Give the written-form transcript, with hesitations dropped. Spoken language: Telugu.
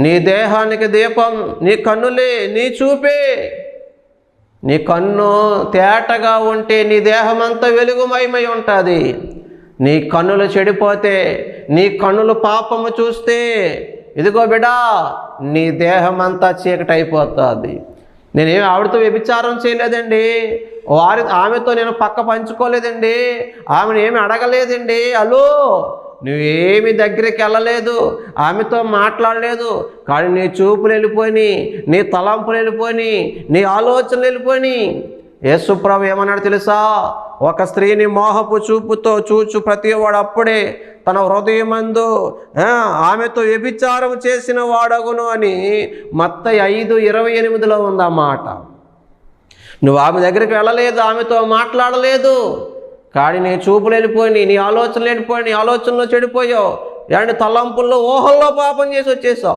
నీ దేహానికి దీపం నీ కన్నులే, నీ చూపే. నీ కన్ను తేటగా ఉంటే నీ దేహం అంతా వెలుగుమయమై ఉంటుంది. నీ కన్నులు చెడిపోతే, నీ కన్నులు పాపము చూస్తే, ఇదిగో బిడా, నీ దేహం అంతా చీకటైపోతుంది. నేనేమి ఆవిడతో వ్యభిచారం చేయలేదండి, ఆమెతో నేను పక్క పంచుకోలేదండి, ఆమెను ఏమి అడగలేదండి. అలో, నువ్వేమి దగ్గరికి వెళ్ళలేదు, ఆమెతో మాట్లాడలేదు, కానీ నీ చూపులు వెళ్ళిపోయి, నీ తలంపులు వెళ్ళిపోయి, నీ ఆలోచనలు వెళ్ళిపోయి. యేసుప్రభు ఏమన్నాడు తెలుసా? ఒక స్త్రీని మోహపు చూపుతో చూచు ప్రతివాడు అప్పుడే తన హృదయమందు ఆమెతో వ్యభిచారం చేసిన వాడగును అని మత్తయి 5:28 ఉందన్నమాట. నువ్వు ఆమె దగ్గరికి వెళ్ళలేదు, ఆమెతో మాట్లాడలేదు, కానీ నీ చూపులు వెళ్ళిపోయి, నీ ఆలోచనలు వెళ్ళిపోయి, నీ ఆలోచనలో చెడిపోయావు, తలంపుల్లో ఊహల్లో పాపం చేసి వచ్చేసావు.